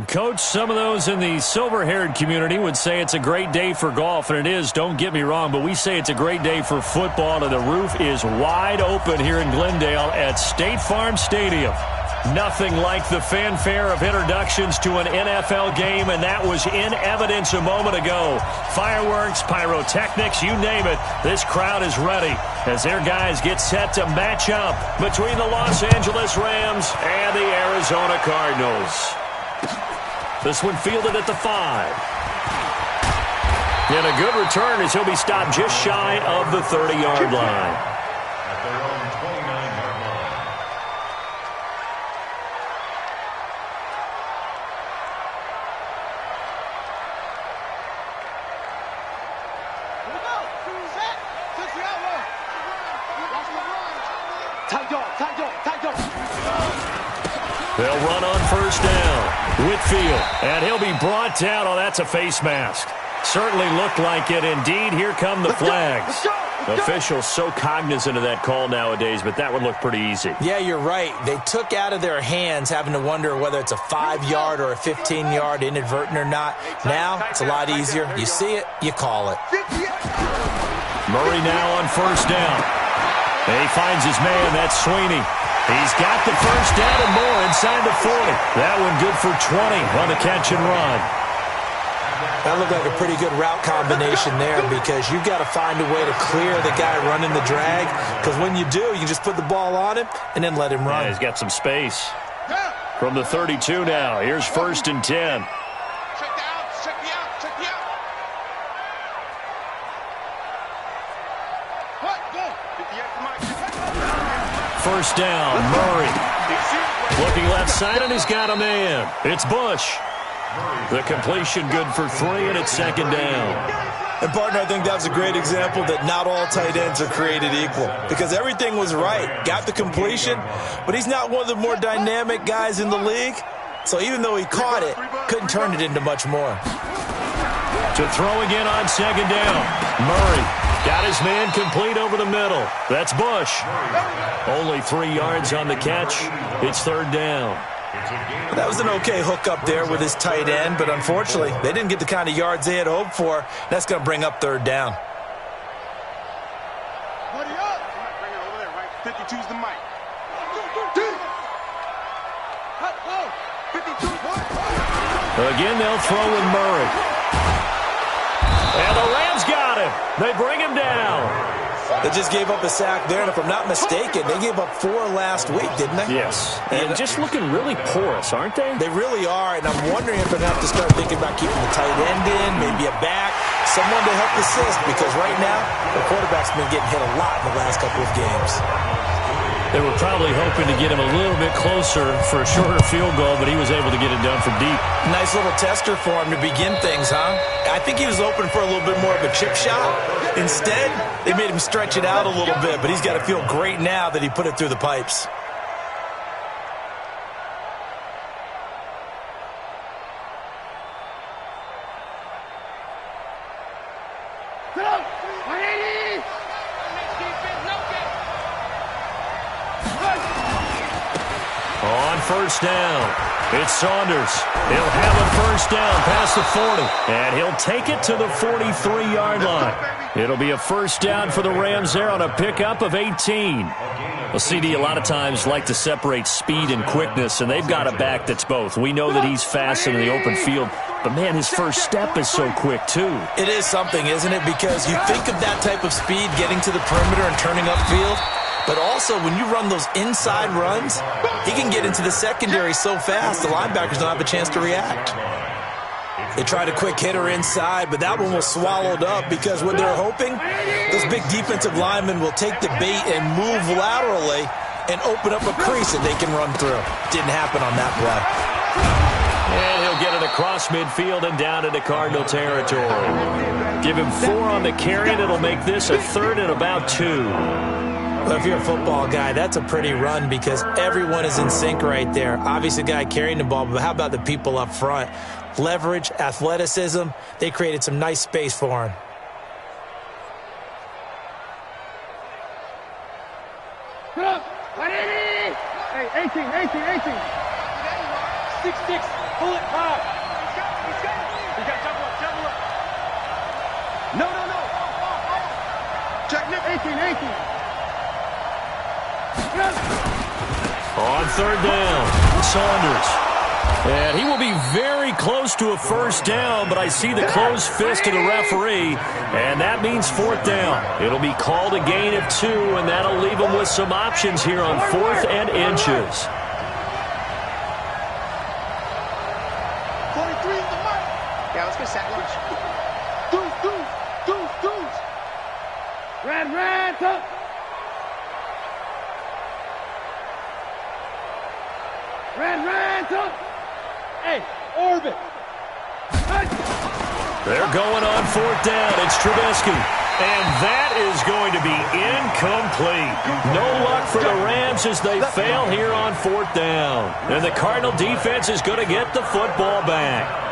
Coach, some of those in the silver-haired community would say it's a great day for golf, and it is, don't get me wrong, but we say it's a great day for football, and the roof is wide open here in Glendale at State Farm Stadium. Nothing like the fanfare of introductions to an NFL game, and that was in evidence a moment ago. Fireworks, pyrotechnics, you name it, this crowd is ready as their guys get set to match up between the Los Angeles Rams and the Arizona Cardinals. This one fielded at the 5. And a good return as he'll be stopped just shy of the 30-yard line. At their own 29-yard line. Here we go. Set. Touch the outlaw. Tight dog, tight dog, tight dog. They'll run on first down. Whitfield, and he'll be brought down. Oh, that's a face mask. Certainly looked like it. Indeed, here come the flags. Officials so cognizant of that call nowadays, but that would look pretty easy. Yeah, you're right. They took out of their hands having to wonder whether it's a 5-yard or a 15-yard inadvertent or not. Now, it's a lot easier. You see it, you call it. Murray now on first down. And he finds his man. That's Sweeney. He's got the first down and more inside the 40. That one good for 20 on the catch and run. That looked like a pretty good route combination there because you've got to find a way to clear the guy running the drag, because when you do, you just put the ball on him and then let him run. Yeah, he's got some space. From the 32 now, here's first and 10. Check the out, check the out, check the out. What? Go. First down, Murray. Looking left side, and he's got a man. It's Bush. The completion good for 3, and it's second down. And, partner, I think that's a great example that not all tight ends are created equal, because everything was right. Got the completion, but he's not one of the more dynamic guys in the league. So even though he caught it, couldn't turn it into much more. To throw again on second down. Murray got his man complete over the middle. That's Bush. Only 3 yards on the catch. It's third down. That was an okay hook up there with his tight end, but unfortunately, they didn't get the kind of yards they had hoped for. That's going to bring up third down. Buddy up. Bring it over there, right? 52's the mic. 52. Again, they'll throw with Murray. And the Rams got him. They bring him down. They just gave up a sack there, and if I'm not mistaken, they gave up 4 last week, didn't they? Yes. And just looking really porous, aren't they? They really are, and I'm wondering if they're going to have to start thinking about keeping the tight end in, maybe a back, someone to help assist, because right now, the quarterback's been getting hit a lot in the last couple of games. They were probably hoping to get him a little bit closer for a shorter field goal, but he was able to get it done from deep. Nice little tester for him to begin things, huh? I think he was open for a little bit more of a chip shot. Instead, they made him stretch it out a little bit, but he's got to feel great now that he put it through the pipes. On first down, it's Saunders. He'll have a first down past the 40, and he'll take it to the 43-yard line. It'll be a first down for the Rams there on a pickup of 18. Well, CD a lot of times like to separate speed and quickness, and they've got a back that's both. We know that he's fast in the open field, but, man, his first step is so quick, too. It is something, isn't it? Because you think of that type of speed getting to the perimeter and turning upfield, but also when you run those inside runs, he can get into the secondary so fast the linebackers don't have a chance to react. They tried a quick hitter inside, but that one was swallowed up because what they're hoping, those big defensive linemen will take the bait and move laterally and open up a crease that they can run through. Didn't happen on that play. And he'll get it across midfield and down into Cardinal territory. Give him 4 on the carry, and it'll make this a third and about 2. Well, if you're a football guy, that's a pretty run because everyone is in sync right there. Obviously, the guy carrying the ball, but how about the people up front? Leverage, athleticism, they created some nice space for him. Hey, 18. 6-6. Pull it high. He's got it. You got to double up. No. Check Nick. 18. On third down, Saunders. And he will be very close to a first down, but I see the closed fist of the referee, and that means fourth down. It'll be called a gain of 2, and that'll leave him with some options here on 4th and inches. 43 is the mark. Yeah, let's go sack lunch. Deuce. Ran, tuck. Ran, tuck. Hey, orbit. They're going on fourth down. It's Trubisky. And that is going to be incomplete. No luck for the Rams as they fail here on fourth down. And the Cardinal defense is going to get the football back.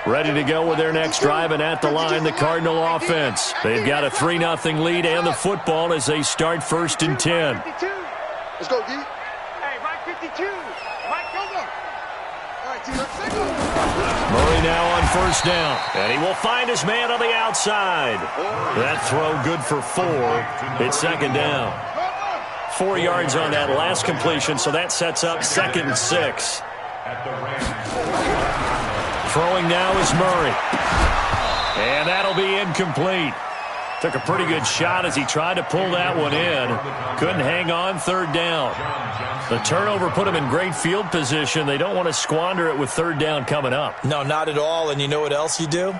Ready to go with their next drive, and at the line, the Cardinal offense. They've got a 3-0 lead and the football as they start 1st and 10. Let's go, D. Hey, right 52. Right, go. All right, T. Let's go. Murray now on first down, and he will find his man on the outside. That throw good for 4. It's 2nd down. 4 yards on that last completion, so that sets up 2nd and 6. Throwing now is Murray. And that'll be incomplete. Took a pretty good shot as he tried to pull that one in. Couldn't hang on, 3rd down. The turnover put him in great field position. They don't want to squander it with 3rd down coming up. No, not at all. And you know what else you do?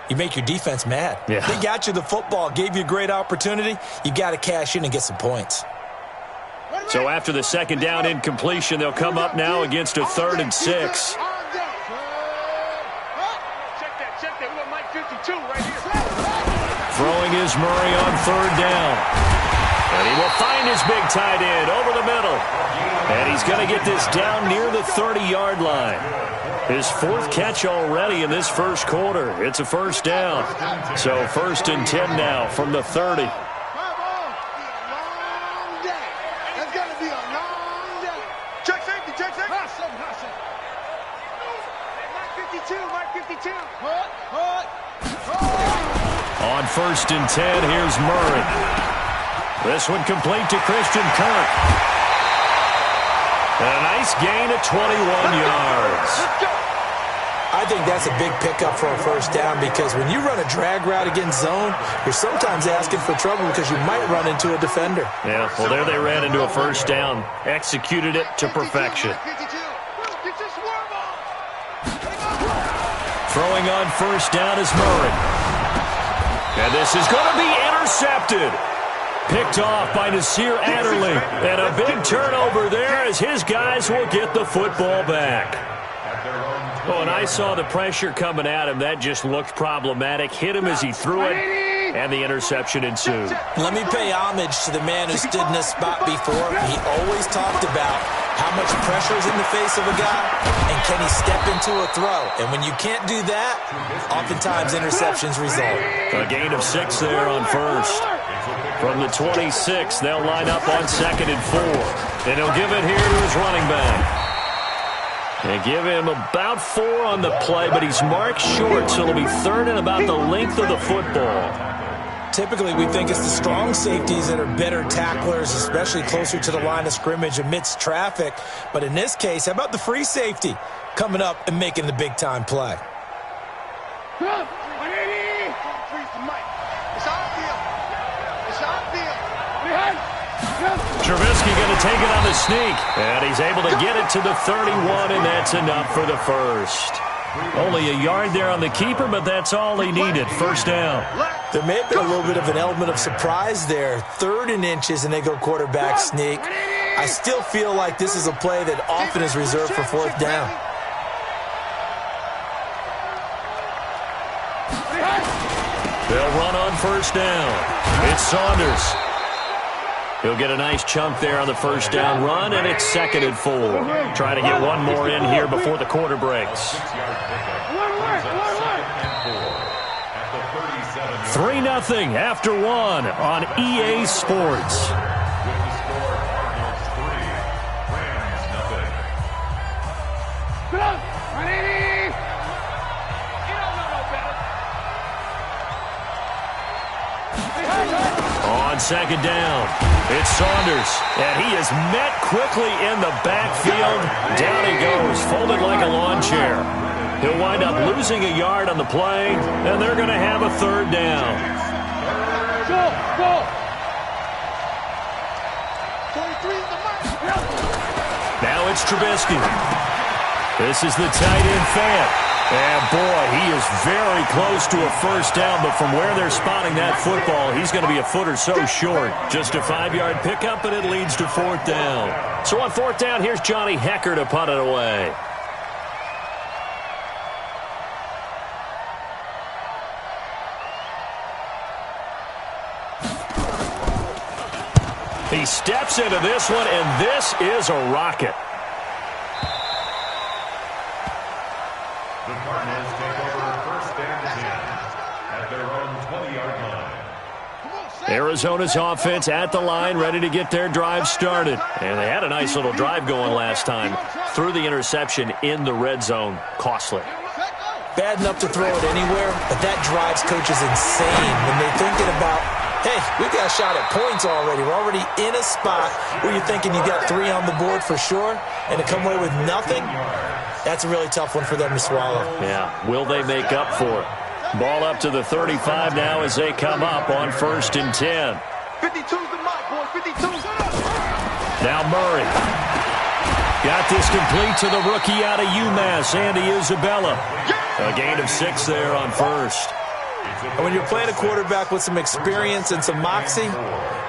You make your defense mad. Yeah. They got you the football, gave you a great opportunity. You got to cash in and get some points. So after the 2nd down incompletion, they'll come up now against a 3rd and 6. Throwing is Murray on 3rd down. And he will find his big tight end over the middle. And he's going to get this down near the 30-yard line. His 4th catch already in this first quarter. It's a first down. So 1st and 10 now from the 30. That's going to be a long day. Check safety. Mark 52. On 1st and 10, here's Murray. This one complete to Christian Kirk. And a nice gain of 21 yards. I think that's a big pickup for a first down because when you run a drag route against zone, you're sometimes asking for trouble because you might run into a defender. Yeah, well, there they ran into a first down. Executed it to perfection. Throwing on first down is Murray. And this is going to be intercepted. Picked off by Nasir Adderley. And a big turnover there as his guys will get the football back. Oh, and I saw the pressure coming at him. That just looked problematic. Hit him as he threw it, and the interception ensued. Let me pay homage to the man who stood in this spot before. He always talked about how much pressure is in the face of a guy, and can he step into a throw? And when you can't do that, oftentimes interceptions result. A gain of 6 there on first. From the 26, they'll line up on 2nd and 4. And he'll give it here to his running back. They give him about 4 on the play, but he's marked short, so it'll be 3rd and about the length of the football. Typically, we think it's the strong safeties that are better tacklers, especially closer to the line of scrimmage amidst traffic. But in this case, how about the free safety coming up and making the big-time play? Trubisky going to take it on the sneak, and he's able to get it to the 31, and that's enough for the first. Only a yard there on the keeper, but that's all he needed. First down. There may have been a little bit of an element of surprise there. 3rd and inches, and they go quarterback sneak. I still feel like this is a play that often is reserved for 4th down. They'll run on first down. It's Saunders. He'll get a nice chunk there on the first down run, and it's 2nd and 4. Trying to get one more in here before the quarter breaks. 3-0 after one on EA Sports. With the score, Cardinals 3, Rams 0. Get up! 180! You don't know no better. On second down, it's Saunders, and he is met quickly in the backfield. Down he goes, folded like a lawn chair. He'll wind up losing a yard on the play, and they're going to have a third down. Go! 23 is the mark. Now it's Trubisky. This is the tight end Fant. And, boy, he is very close to a first down, but from where they're spotting that football, he's going to be a foot or so short. Just a 5-yard pickup, and it leads to fourth down. So on fourth down, here's Johnny Hecker to punt it away. He steps into this one, and this is a rocket. The Cardinals take over first and 10 at their own 20-yard line. Arizona's offense at the line, ready to get their drive started. And they had a nice little drive going last time. Threw the interception in the red zone. Costly. Bad enough to throw it anywhere, but that drives coaches insane when they're thinking about, hey, we got a shot at points already. We're already in a spot where you're thinking you got 3 on the board for sure, and to come away with nothing, that's a really tough one for them to swallow. Yeah, will they make up for it? Ball up to the 35 now as they come up on first and 10. 52's the mark, boy. 52. Now Murray. Got this complete to the rookie out of UMass, Andy Isabella. A gain of 6 there on first. And when you're playing a quarterback with some experience and some moxie,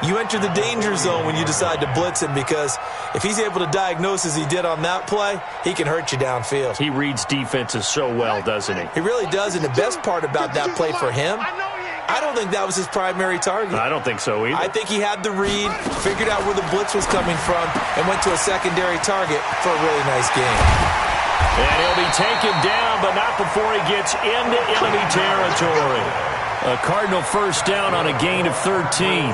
you enter the danger zone when you decide to blitz him, because if he's able to diagnose as he did on that play, he can hurt you downfield. He reads defenses so well, doesn't he? He really does, and the best part about that play for him, I don't think that was his primary target. I don't think so either. I think he had the read, figured out where the blitz was coming from, and went to a secondary target for a really nice game. And he'll be taken down, but not before he gets into enemy territory. A Cardinal first down on a gain of 13.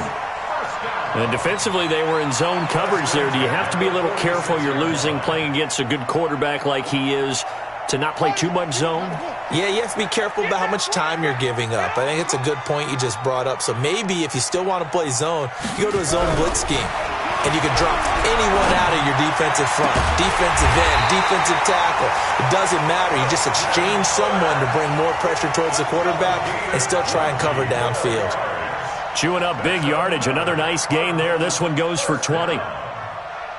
And defensively, they were in zone coverage there. Do you have to be a little careful? You're losing, playing against a good quarterback like he is, to not play too much zone? Yeah, you have to be careful about how much time you're giving up. I think it's a good point you just brought up. So maybe if you still want to play zone, you go to a zone blitz scheme. And you can drop anyone out of your defensive front, defensive end, defensive tackle. It doesn't matter. You just exchange someone to bring more pressure towards the quarterback and still try and cover downfield. Chewing up big yardage. Another nice gain there. This one goes for 20.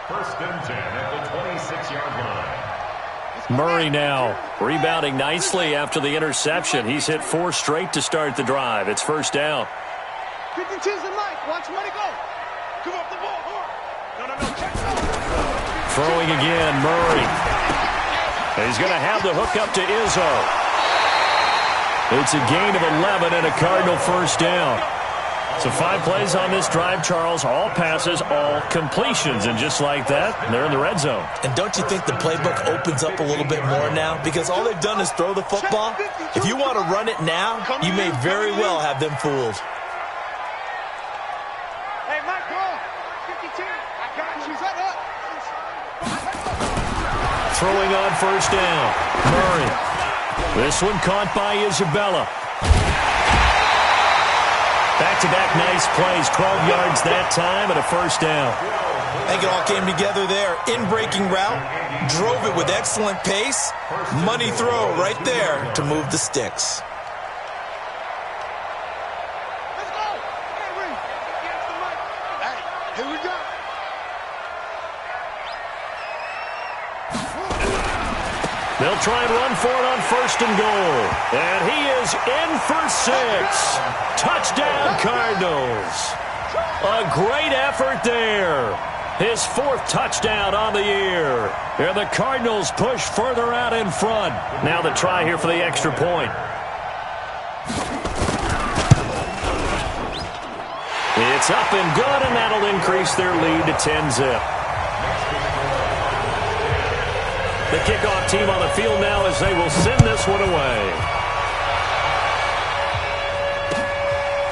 First and 10 at the 26-yard line. Murray now rebounding nicely after the interception. He's hit 4 straight to start the drive. It's first down. 52's the mic. Watch money go. Come up the ball. No. Check it out. Throwing again, Murray. He's going to have the hook up to Izzo. It's a gain of 11 and a Cardinal first down. So 5 plays on this drive, Charles. All passes, all completions. And just like that, they're in the red zone. And don't you think the playbook opens up a little bit more now? Because all they've done is throw the football. If you want to run it now, you may very well have them fooled. Hey, Mike, go. 52. I got you. Set up. Throwing on first down. Murray. This one caught by Isabella. Back-to-back nice plays. 12 yards that time and a first down. I think it all came together there. In-breaking route. Drove it with excellent pace. Money throw right there to move the sticks. Let's go. Hey, Ring. Get the mic. Hey, here we go. They'll try and run for it on first and goal. And he is in for 6. Touchdown, Cardinals. A great effort there. His 4th touchdown on the year. And the Cardinals push further out in front. Now the try here for the extra point. It's up and good, and that'll increase their lead to 10-zip. The kickoff team on the field now as they will send this one away.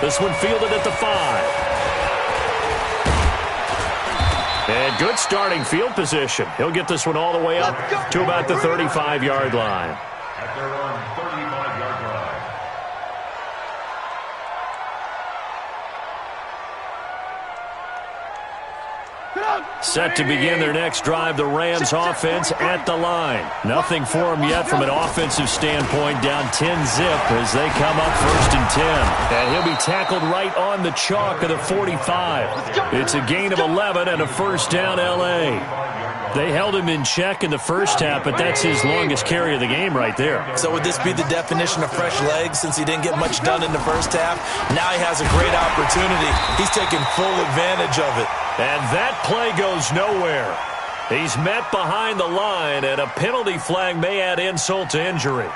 This one fielded at the 5. And good starting field position. He'll get this one all the way up to about the 35-yard line. At their own 35-yard line. Set to begin their next drive, the Rams offense at the line. Nothing for them yet from an offensive standpoint, down 10-zip as they come up 1st and 10. And he'll be tackled right on the chalk of the 45. It's a gain of 11 and a first down L.A. They held him in check in the first half, but that's his longest carry of the game right there. So would this be the definition of fresh legs since he didn't get much done in the first half? Now he has a great opportunity. He's taking full advantage of it. And that play goes nowhere. He's met behind the line, and a penalty flag may add insult to injury.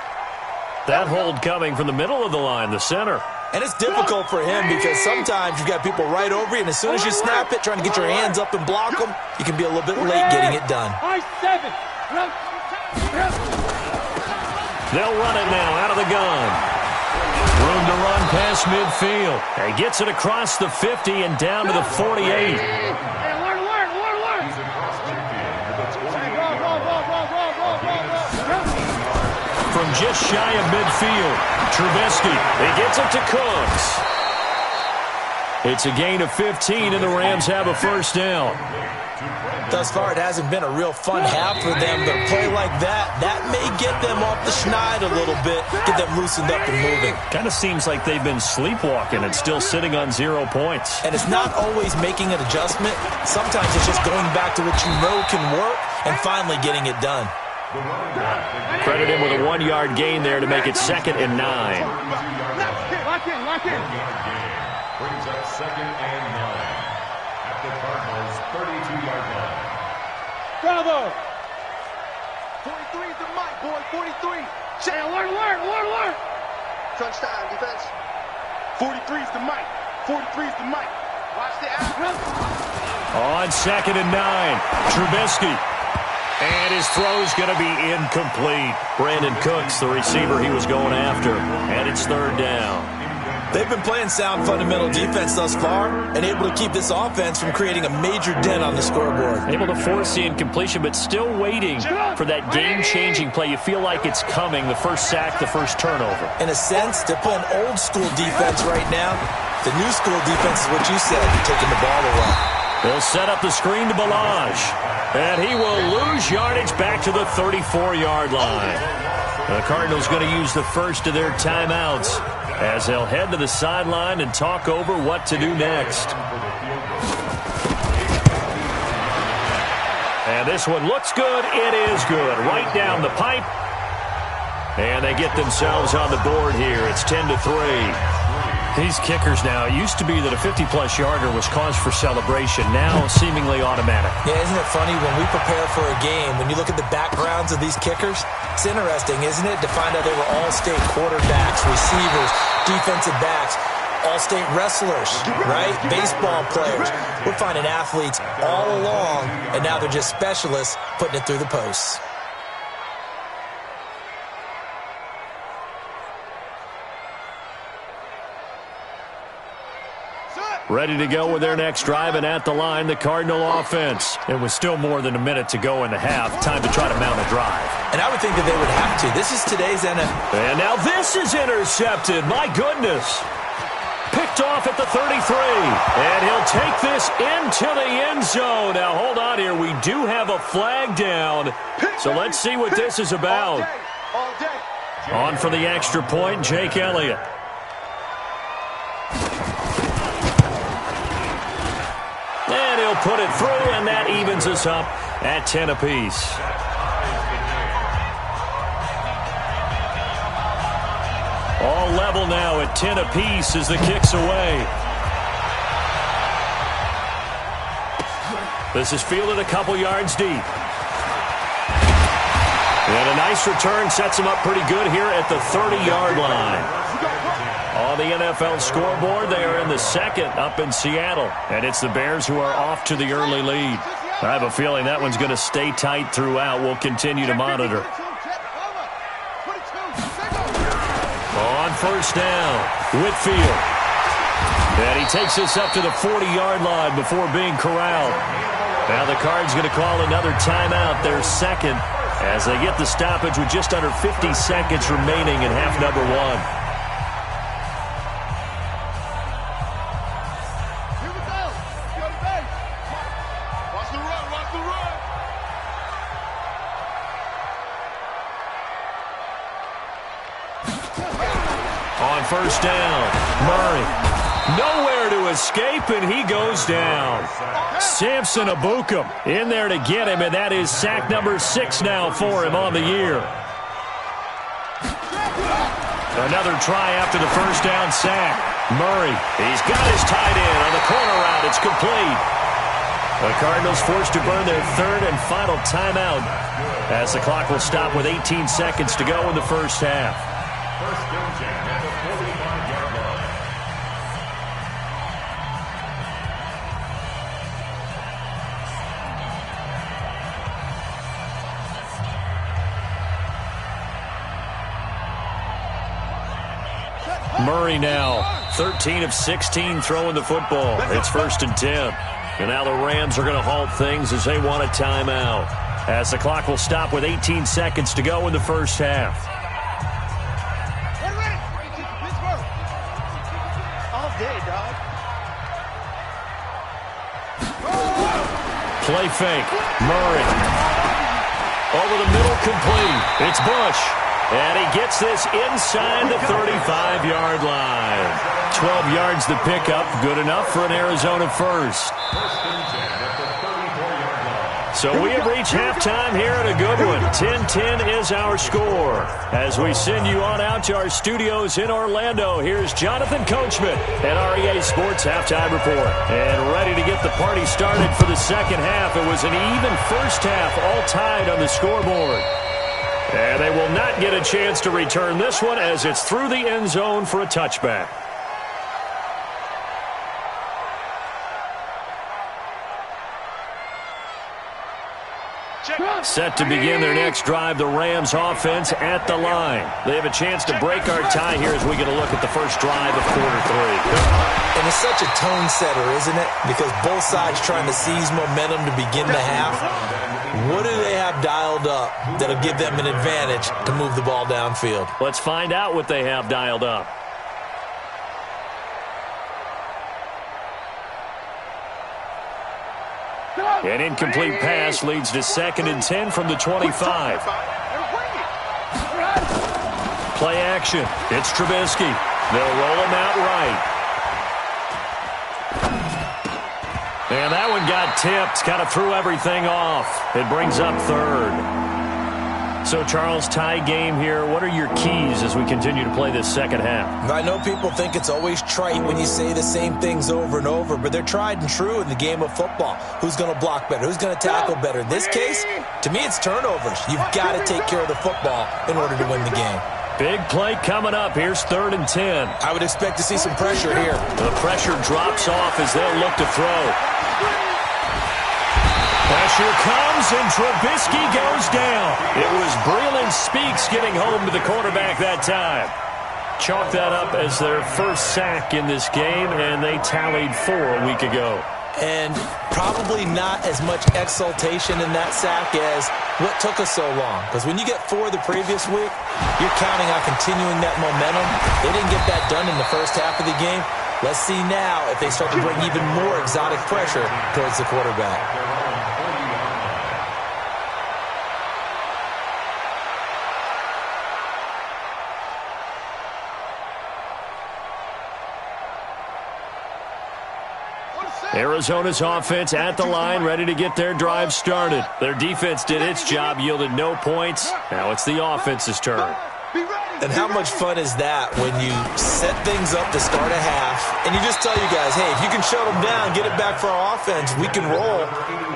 That hold coming from the middle of the line, the center. And it's difficult for him because sometimes you've got people right over you, and as soon as you snap it, trying to get your hands up and block them, you can be a little bit late getting it done. They'll run it now out of the gun. Room to run past midfield. He gets it across the 50 and down to the 48. From just shy of midfield, Trubisky. He gets it to Cooks. It's a gain of 15, and the Rams have a first down. Thus far, it hasn't been a real fun half for them, but a play like that may get them off the schneid a little bit, get them loosened up and moving. Kind of seems like they've been sleepwalking and still sitting on 0 points. And it's not always making an adjustment. Sometimes it's just going back to what you know can work and finally getting it done. Credit him with a 1-yard gain there to make it 2nd and 9. Lock in. Brings up 2nd and 9 at the Cardinals' 32-yard line. Bravo! 43 is the mic, boy. 43. Say alert. Crunch time, defense. 43 is the mic. 43 is the mic. Watch the app. On 2nd and 9, Trubisky. And his throw's going to be incomplete. Brandon Cooks, the receiver he was going after. And it's 3rd down. They've been playing sound fundamental defense thus far and able to keep this offense from creating a major dent on the scoreboard. Able to force the incompletion, but still waiting for that game-changing play. You feel like it's coming, the first sack, the first turnover. In a sense, they're playing old-school defense right now. The new school defense is what you said, taking the ball away. They'll set up the screen to Balaj. And he will lose yardage back to the 34-yard line. The Cardinals going to use the first of their timeouts as they'll head to the sideline and talk over what to do next. And this one looks good. It is good. Right down the pipe. And they get themselves on the board here. It's 10-3. These kickers now, it used to be that a 50-plus yarder was cause for celebration. Now, seemingly automatic. Yeah, isn't it funny when we prepare for a game, when you look at the backgrounds of these kickers, it's interesting, isn't it, to find out they were all-state quarterbacks, receivers, defensive backs, all-state wrestlers, right? Baseball players. We're finding athletes all along, and now they're just specialists putting it through the posts. Ready to go with their next drive, and at the line, the Cardinal offense. It was still more than a minute to go in the half. Time to try to mount a drive. And I would think that they would have to. This is today's NFL. And now this is intercepted. My goodness. Picked off at the 33. And he'll take this into the end zone. Now, hold on here. We do have a flag down. So let's see what this is about. All day. On for the extra point, Jake Elliott. And he'll put it through, and that evens us up at 10 apiece. All level now at 10 apiece as the kick's away. This is fielded a couple yards deep. And a nice return sets him up pretty good here at the 30-yard line. On the NFL scoreboard, they are in the second up in Seattle. And it's the Bears who are off to the early lead. I have a feeling that one's going to stay tight throughout. We'll continue to monitor. On first down, Whitfield. And he takes us up to the 40-yard line before being corralled. Now the Cards going to call another timeout, their second, as they get the stoppage with just under 50 seconds remaining in half number one. Here we go. Go to base. Watch the run. Watch the run. On first down, Murray. Nowhere to escape, and he goes down. Samson Abukum in there to get him, and that is sack number 6 now for him on the year. Another try after the first down sack. Murray, he's got his tight end on the corner route. It's complete. The Cardinals forced to burn their third and final timeout as the clock will stop with 18 seconds to go in the first half. First down at the 45-yard line. Murray now 13 of 16 throwing the football. It's first and 10. And now the Rams are going to halt things as they want a timeout, as the clock will stop with 18 seconds to go in the first half. All day, dog. Play fake. Murray. Over the middle, complete. It's Bush. And he gets this inside the 35-yard line. 12 yards the pickup. Good enough for an Arizona first. So we have reached halftime here at a good one. 10-10 is our score. As we send you on out to our studios in Orlando, here's Jonathan Coachman at REA Sports Halftime Report. And ready to get the party started for the second half. It was an even first half, all tied on the scoreboard. And they will not get a chance to return this one as it's through the end zone for a touchback. Set to begin their next drive, the Rams offense at the line. They have a chance to break our tie here as we get a look at the first drive of quarter three. And it's such a tone setter, isn't it? Because both sides trying to seize momentum to begin the half. What do they have dialed up that'll give them an advantage to move the ball downfield? Let's find out what they have dialed up. An incomplete pass leads to 2nd and 10 from the 25. Play action. It's Trubisky. They'll roll him out right. And that one got tipped. Kind of threw everything off. It brings up third. So, Charles, tie game here. What are your keys as we continue to play this second half? I know people think it's always trite when you say the same things over and over, but they're tried and true in the game of football. Who's going to block better? Who's going to tackle better? In this case, to me, it's turnovers. You've got to take care of the football in order to win the game. Big play coming up. Here's 3rd and 10. I would expect to see some pressure here. The pressure drops off as they'll look to throw. Pressure comes, and Trubisky goes down. It was Breeland Speaks getting home to the quarterback that time. Chalk that up as their first sack in this game, and they tallied 4 a week ago. And probably not as much exultation in that sack as what took us so long. Because when you get 4 the previous week, you're counting on continuing that momentum. They didn't get that done in the first half of the game. Let's see now if they start to bring even more exotic pressure towards the quarterback. Arizona's offense at the line, ready to get their drive started. Their defense did its job, yielded no points. Now it's the offense's turn. And how much fun is that when you set things up to start a half, and you just tell you guys, hey, if you can shut them down, get it back for our offense, we can roll.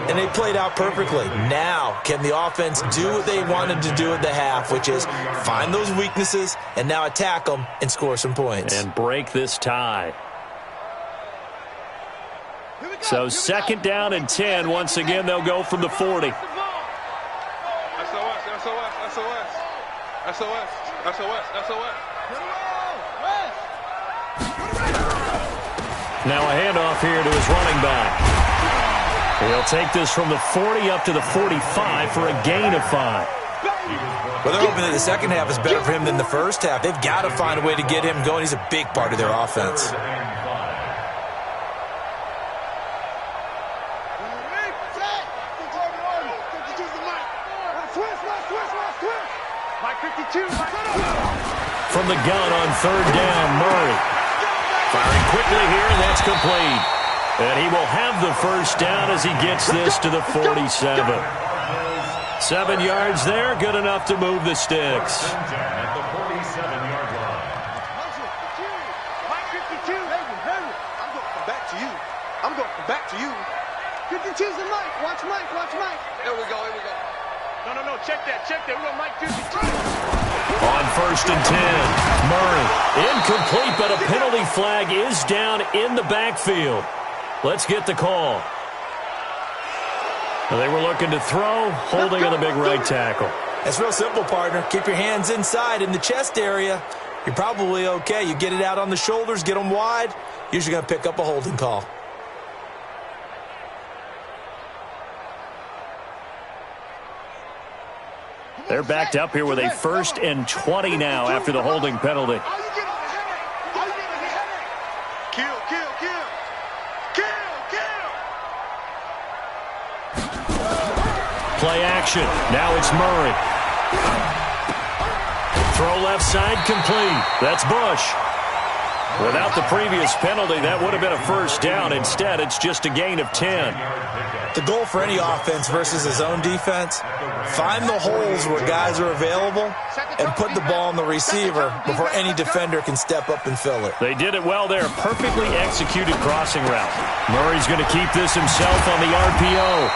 And they played out perfectly. Now, can the offense do what they wanted to do at the half, which is find those weaknesses and now attack them and score some points. And break this tie. So 2nd down and 10. Once again, they'll go from the 40. SOS, SOS, SOS. SOS, SOS, SOS. Now a handoff here to his running back. He'll take this from the 40 up to the 45 for a gain of 5. Well, they're hoping that the second half is better for him than the first half. They've got to find a way to get him going. He's a big part of their offense. From the gun on third down, Murray. Firing quickly here, and that's complete. And he will have the first down as he gets this to the 47. 7 yards there, good enough to move the sticks. At the 47-yard line. I'm going from back to you. I'm going from back to you. 52's the Mike. Watch Mike. Watch Mike. Here we go. No. Check that. We want Mike 52. On first and 10, Murray. Incomplete, but a penalty flag is down in the backfield. Let's get the call. They were looking to throw, holding on the big right tackle. It's real simple, partner. Keep your hands inside in the chest area. You're probably okay. You get it out on the shoulders, get them wide. Usually going to pick up a holding call. They're backed up here with a first and 20 now after the holding penalty. Play action. Now it's Murray. Throw left side complete. That's Bush. Without the previous penalty, that would have been a first down. Instead, it's just a gain of 10. The goal for any offense versus his own defense, find the holes where guys are available and put the ball on the receiver before any defender can step up and fill it. They did it well there. Perfectly executed crossing route. Murray's going to keep this himself on the RPO.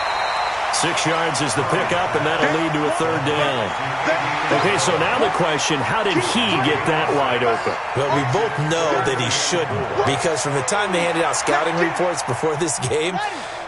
6 yards is the pickup, and that'll lead to a third down. Okay, so now the question, how did he get that wide open? Well, we both know that he shouldn't, because from the time they handed out scouting reports before this game,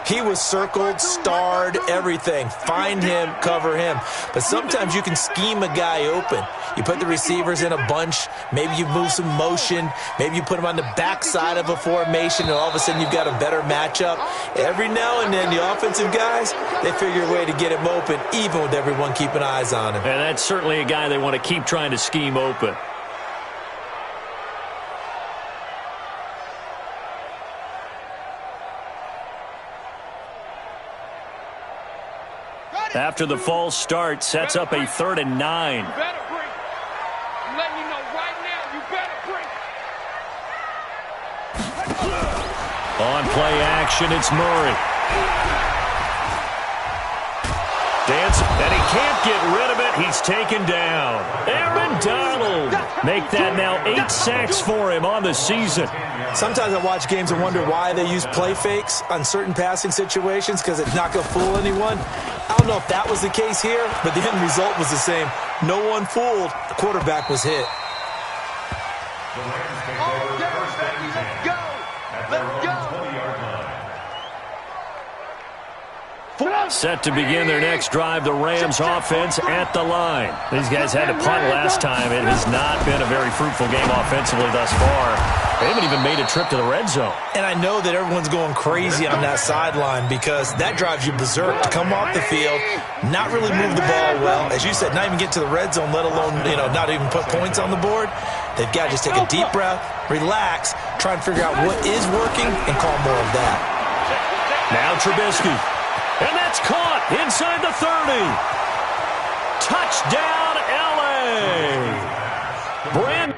he was circled, starred, everything. Find him, cover him. But sometimes you can scheme a guy open. You put the receivers in a bunch. Maybe you move some motion. Maybe you put them on the backside of a formation, and all of a sudden you've got a better matchup. Every now and then, the offensive guys, they figure a way to get him open, even with everyone keeping eyes on him. And that's certainly a guy they want to keep trying to scheme open. After the false start, sets up a 3rd and 9. You better bring. I'm letting you know right now, you better bring. On play action, it's Murray. Dancing, and he can't get rid of it. He's taken down. Aaron Donald. Make that now 8 sacks for him on the season. Sometimes I watch games and wonder why they use play fakes on certain passing situations, because it's not going to fool anyone. I don't know if that was the case here, but the end result was the same. No one fooled. The quarterback was hit. The Rams take over first and 10 at their own 20-yard line. Set to begin their next drive, the Rams offense at the line. These guys had to punt last time. It has not been a very fruitful game offensively thus far. They haven't even made a trip to the red zone. And I know that everyone's going crazy on that sideline, because that drives you berserk to come off the field, not really move the ball well. As you said, not even get to the red zone, let alone, not even put points on the board. They've got to just take a deep breath, relax, try and figure out what is working, and call more of that. Now Trubisky. And that's caught inside the 30. Touchdown, L.A. Brand.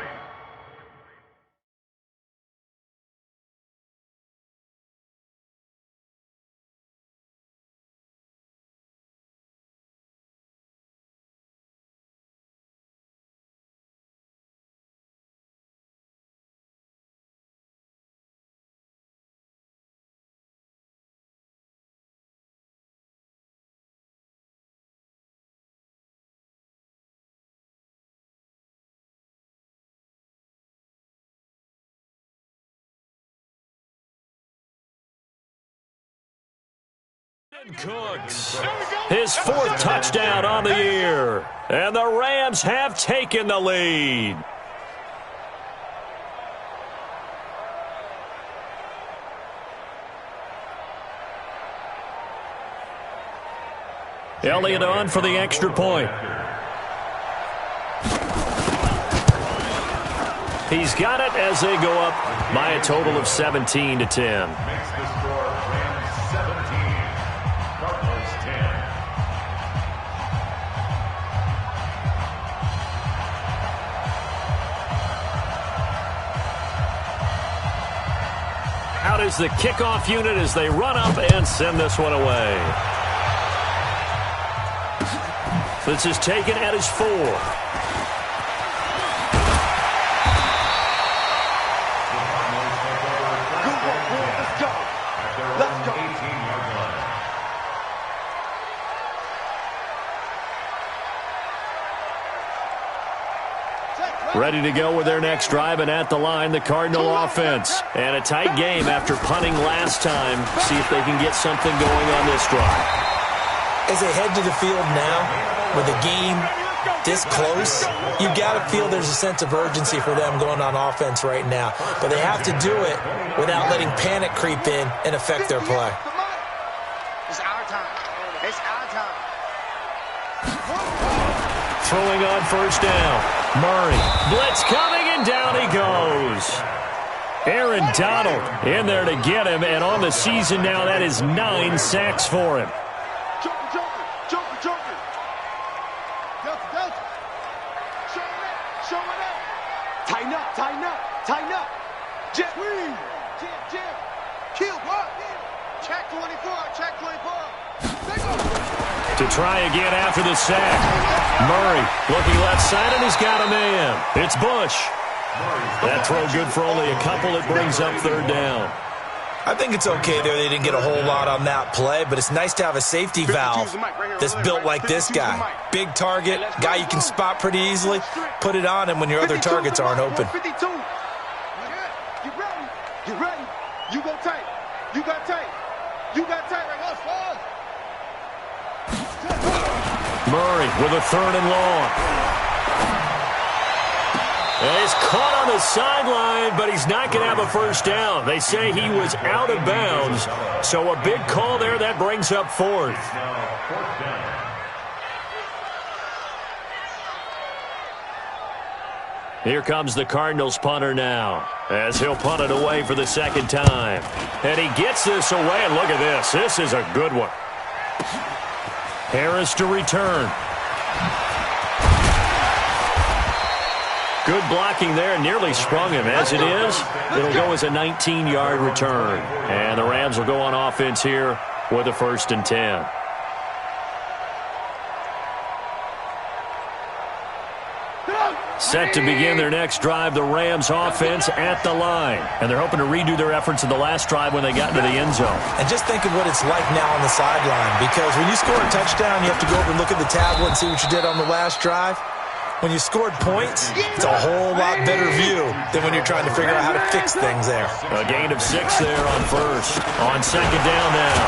Cooks, his 4th touchdown on the year, and the Rams have taken the lead. Elliott on for the extra point. He's got it as they go up by a total of 17-10. Makes the score Rams 17, Cardinals 10. Out is the kickoff unit as they run up and send this one away. This is taken at his 4. Ready to go with their next drive, and at the line, the Cardinal offense. And a tight game after punting last time. See if they can get something going on this drive. As they head to the field now, with a game this close, you got to feel there's a sense of urgency for them going on offense right now. But they have to do it without letting panic creep in and affect their play. It's our time. It's our time. Throwing on first down. Murray. Blitz coming, and down he goes. Aaron Donald in there to get him, and on the season now, that is 9 sacks for him. Joker. Delta. Show it up. Tighten up. Jet. Kill, what? Check 24. To try again after the sack. Murray looking left side, and he's got a man. It's Bush. That throw good for only a couple. It brings up third down. I think it's okay there. They didn't get a whole lot on that play, but it's nice to have a safety valve that's built like this guy. Big target, guy you can spot pretty easily. Put it on him when your other targets aren't open. 52. Get ready. You go tight. You got tight right now. Murray with a third and long. And he's caught on the sideline, but he's not going to have a first down. They say he was out of bounds. So a big call there. That brings up fourth. Now fourth down. Here comes the Cardinals punter now, as he'll punt it away for the second time. And he gets this away, and look at this. This is a good one. Harris to return. Good blocking there, nearly sprung him. As it is, it'll go as a 19-yard return. And the Rams will go on offense here with a 1st and 10. Set to begin their next drive, the Rams offense at the line. And they're hoping to redo their efforts in the last drive when they got into the end zone. And just think of what it's like now on the sideline, because when you score a touchdown, you have to go over and look at the tablet and see what you did on the last drive. When you scored points, it's a whole lot better view than when you're trying to figure out how to fix things there. A gain of 6 there on first. On second down now,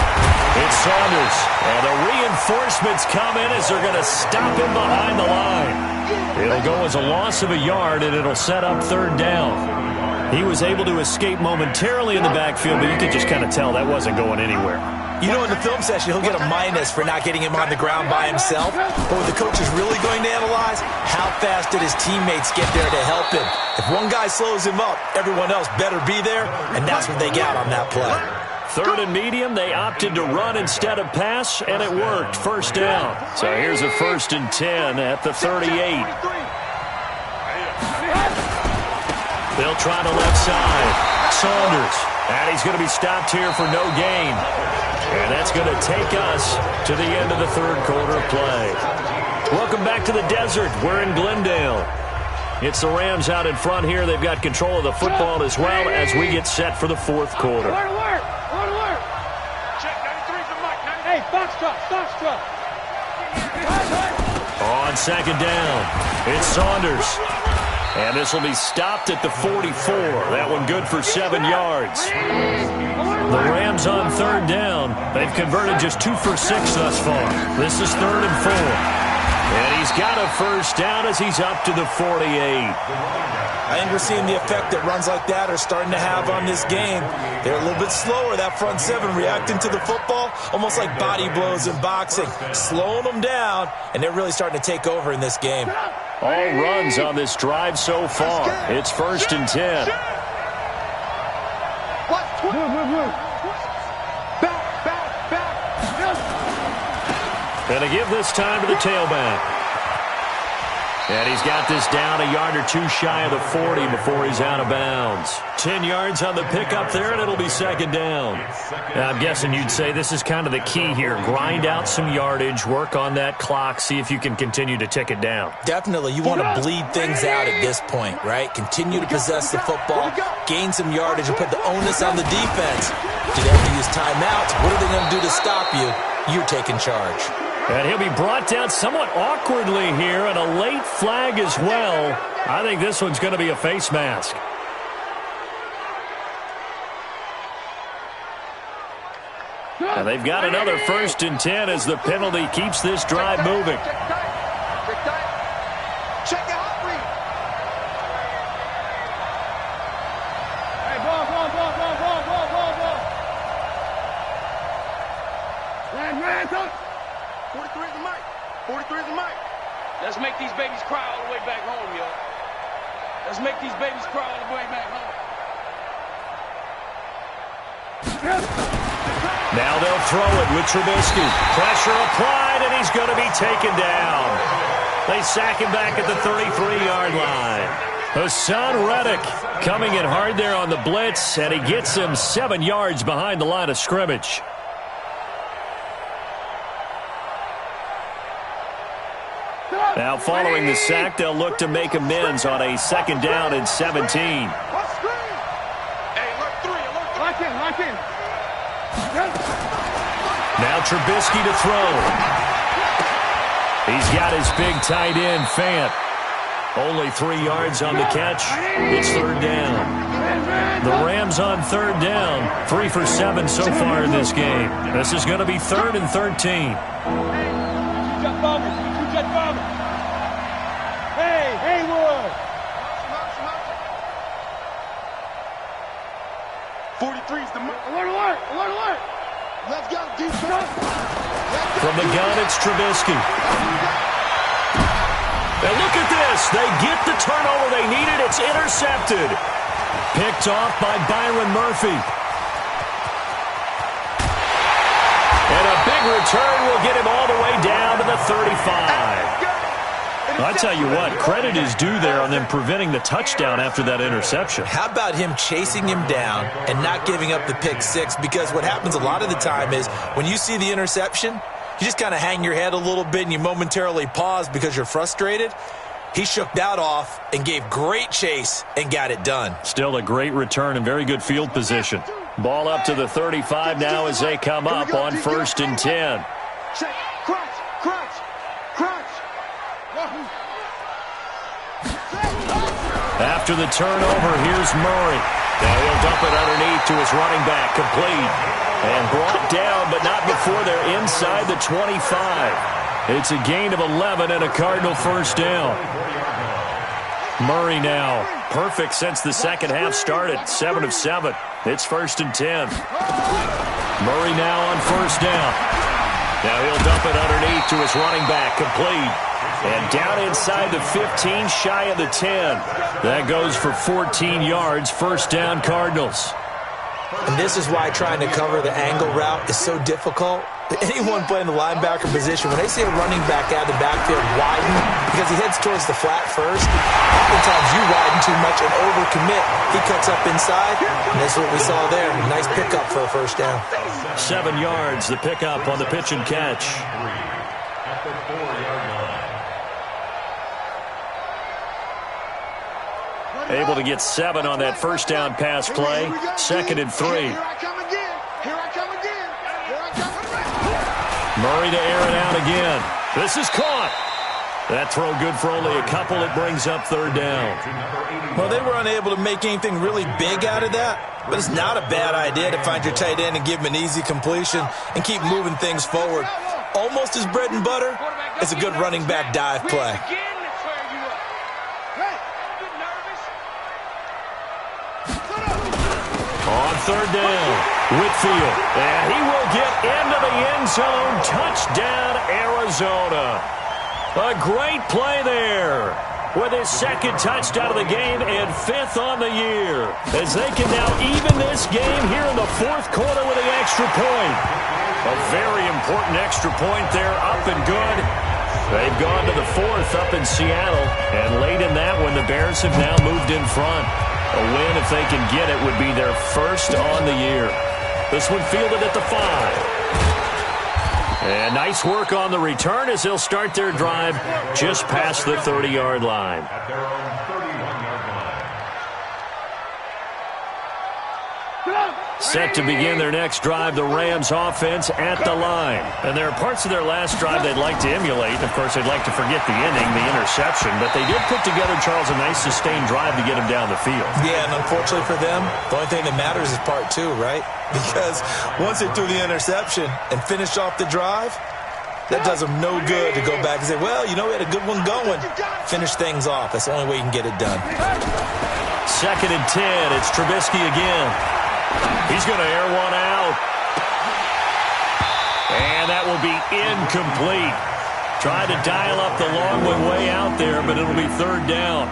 it's Saunders. And the reinforcements come in as they're going to stop him behind the line. It'll go as a loss of a yard, and it'll set up third down. He was able to escape momentarily in the backfield, but you could just kind of tell that wasn't going anywhere. You know, in the film session, he'll get a minus for not getting him on the ground by himself. But what the coach is really going to analyze, how fast did his teammates get there to help him? If one guy slows him up, everyone else better be there, and that's what they got on that play. Third and medium, they opted to run instead of pass, and it worked. First down. So here's a 1st and 10 at the 38. They'll try the left side. Saunders. And he's going to be stopped here for no gain. And that's going to take us to the end of the third quarter of play. Welcome back to the desert. We're in Glendale. It's the Rams out in front here. They've got control of the football as well as we get set for the fourth quarter. Alert. Check 93 for Mike. Hey, Foxtrot. On second down, it's Saunders. And this will be stopped at the 44. That one good for 7 yards. The Rams on third down. They've converted just 2 for 6 thus far. This is 3rd and 4. And he's got a first down as he's up to the 48. I think we're seeing the effect that runs like that are starting to have on this game. They're a little bit slower, that front seven, reacting to the football, almost like body blows in boxing, slowing them down, and they're really starting to take over in this game. All runs on this drive so far. It's 1st and 10. And to give this time to the tailback. And he's got this down a yard or two shy of the 40 before he's out of bounds. 10 yards on the pickup there, and it'll be 2nd down. Now, I'm guessing you'd say this is kind of the key here. Grind out some yardage, work on that clock, see if you can continue to tick it down. Definitely. You want to bleed things out at this point, right? Continue to possess the football, gain some yardage, and put the onus on the defense. Do they have to use timeouts? What are they going to do to stop you? You're taking charge. And he'll be brought down somewhat awkwardly here, and a late flag as well. I think this one's going to be a face mask. And they've got another 1st and 10 as the penalty keeps this drive moving. Let's make these babies cry all the way back home, yo. Let's make these babies cry all the way back home. Now they'll throw it with Trubisky. Pressure applied, and he's going to be taken down. They sack him back at the 33-yard line. Hassan Reddick coming in hard there on the blitz, and he gets him 7 yards behind the line of scrimmage. Now following the sack, they'll look to make amends on a 2nd down and 17. Hey, alert 3, alert 3. Lock in. Now Trubisky to throw. He's got his big tight end, Fant. Only 3 yards on the catch. It's 3rd down. The Rams on 3rd down. 3 for 7 so far in this game. This is going to be 3rd and 13. Hey, Haywood. 43's the alert. Let's go, defense. From the gun, it's Trubisky. And look at this. They get the turnover they needed. It's intercepted. Picked off by Byron Murphy. And a big return will get him all the way down to the 35. I tell you what, credit is due there on them preventing the touchdown after that interception. How about him chasing him down and not giving up the pick six? Because what happens a lot of the time is when you see the interception, you just kind of hang your head a little bit and you momentarily pause because you're frustrated. He shook that off and gave great chase and got it done. Still a great return and very good field position. Ball up to the 35 now as they come up on 1st and 10. Check, crunch. After the turnover, here's Murray. Now he'll dump it underneath to his running back, complete. And brought down, but not before they're inside the 25. It's a gain of 11 and a Cardinal 1st down. Murray now, perfect since the second half started, 7 of 7. It's 1st and 10. Murray now on 1st down. Now he'll dump it underneath to his running back, complete. And down inside the 15, shy of the 10. That goes for 14 yards, 1st down Cardinals. And this is why trying to cover the angle route is so difficult. Anyone playing the linebacker position, when they see a running back out of the backfield widen because he heads towards the flat first, oftentimes you widen too much and overcommit. He cuts up inside, and that's what we saw there. Nice pickup for a 1st down. 7 yards, the pickup on the pitch and catch. At the 4-yard line. Able to get 7 on that 1st down pass play. 2nd and 3. Here I come again. Murray to air it out again. This is caught. That throw good for only a couple. It brings up 3rd down. Well, they were unable to make anything really big out of that, but it's not a bad idea to find your tight end and give him an easy completion and keep moving things forward. Almost his bread and butter, It's a good running back dive play. On third down, Whitfield, and he will get into the end zone. Touchdown, Arizona. A great play there with his second touchdown of the game and 5th on the year, as they can now even this game here in the 4th quarter with an extra point. A very important extra point there, up and good. They've gone to the 4th up in Seattle, and late in that one, the Bears have now moved in front. A win, if they can get it, would be their first on the year. This one fielded at the 5. And nice work on the return as they'll start their drive just past the 30-yard line. At their own 31-yard line. Set to begin their next drive, the Rams offense at the line. And there are parts of their last drive they'd like to emulate. Of course, they'd like to forget the inning, the interception. But they did put together, Charles, a nice sustained drive to get them down the field. Yeah, and unfortunately for them, the only thing that matters is part 2, right? Because once they threw the interception and finished off the drive, that does them no good to go back and say, well, you know, we had a good one going. Finish things off. That's the only way you can get it done. 2nd and 10. It's Trubisky again. He's going to air one out. And that will be incomplete. Tried to dial up the long one way out there, but it'll be 3rd down.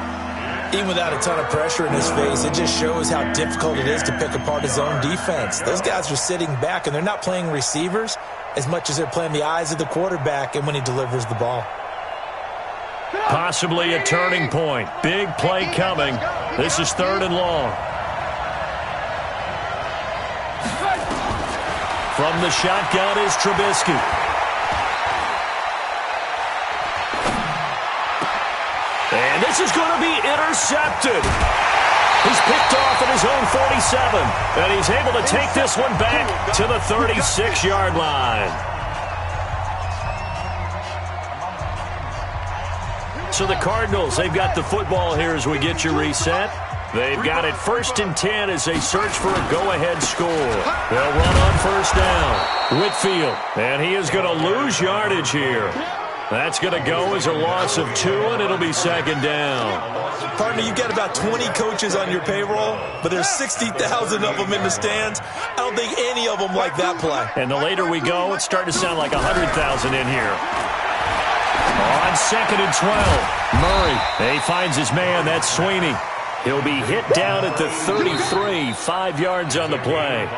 Even without a ton of pressure in his face, it just shows how difficult it is to pick apart his own defense. Those guys are sitting back, and they're not playing receivers as much as they're playing the eyes of the quarterback and when he delivers the ball. Possibly a turning point. Big play coming. This is 3rd and long. From the shotgun is Trubisky. And this is going to be intercepted. He's picked off at his own 47. And he's able to take this one back to the 36-yard line. So the Cardinals, they've got the football here as we get you reset. They've got it 1st and 10 as they search for a go-ahead score. They'll run on 1st down. Whitfield, and he is going to lose yardage here. That's going to go as a loss of 2, and it'll be 2nd down. Partner, you've got about 20 coaches on your payroll, but there's 60,000 of them in the stands. I don't think any of them like that play. And the later we go, it's starting to sound like 100,000 in here. On 2nd and 12, Murray. He finds his man, that's Sweeney. He'll be hit down at the 33, 5 yards on the play.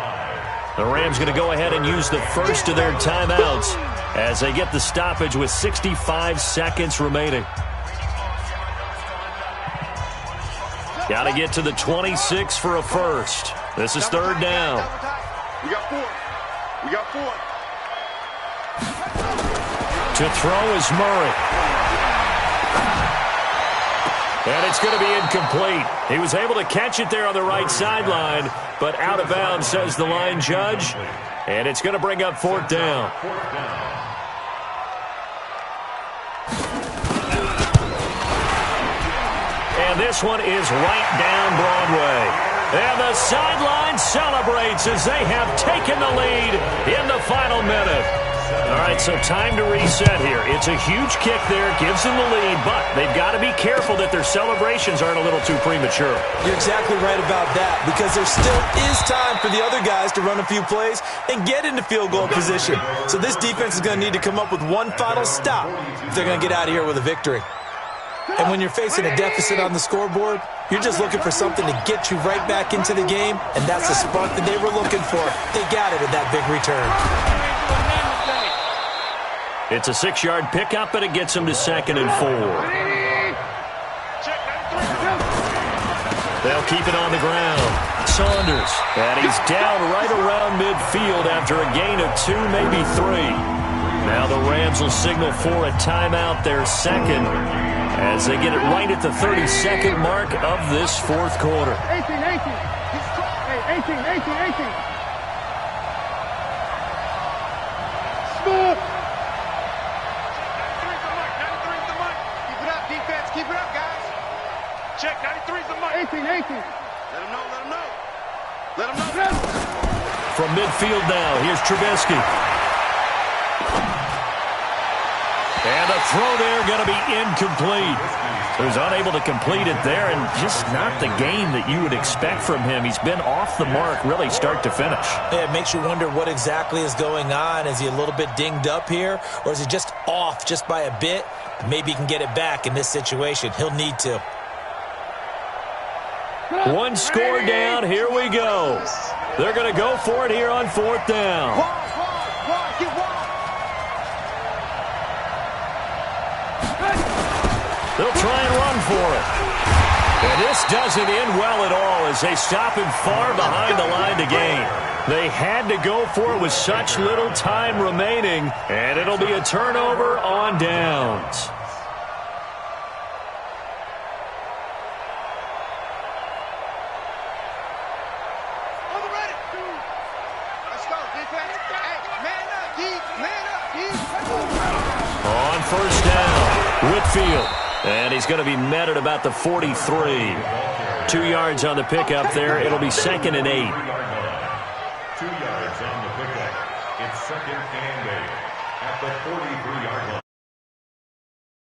The Rams going to go ahead and use the first of their timeouts as they get the stoppage with 65 seconds remaining. Got to get to the 26 for a first. This is 3rd down. We got 4. We got 4. To throw is Murray. And it's going to be incomplete. He was able to catch it there on the right sideline, but out of bounds, says the line judge. And it's going to bring up 4th down. And this one is right down Broadway. And the sideline celebrates as they have taken the lead in the final minute. All right, so time to reset here. It's a huge kick there, gives them the lead, but they've got to be careful that their celebrations aren't a little too premature. You're exactly right about that, because there still is time for the other guys to run a few plays and get into field goal position. So this defense is going to need to come up with one final stop if they're going to get out of here with a victory. And when you're facing a deficit on the scoreboard, you're just looking for something to get you right back into the game, and that's the spark that they were looking for. They got it with that big return. It's a 6-yard pickup, and it gets them to 2nd and 4. They'll keep it on the ground. Saunders, and he's down right around midfield after a gain of 2, maybe 3. Now the Rams will signal for a timeout, their second, as they get it right at the 32nd mark of this 4th quarter. 18. Hey, 18. Smooth. Keep it up, guys. Check, 93's the mic. 18. Let him know. From midfield now, here's Trubisky. And the The throw there going to be incomplete. He was unable to complete it there, and just not the game that you would expect from him. He's been off the mark really start to finish. Yeah, it makes you wonder what exactly is going on. Is he a little bit dinged up here, or is he just off just by a bit? Maybe he can get it back in this situation. He'll need to. One score down. Here we go. They're going to go for it here on 4th down. They'll try and run for it. And this doesn't end well at all as they stop him far behind the line to gain. They had to go for it with such little time remaining, and it'll be a turnover on downs. On 1st down, Whitfield. And he's going to be met at about the 43. 2 yards on the pickup there. It'll be 2nd and 8. 2 yards on the pickup. It's 2nd and 8 at the 43-yard line.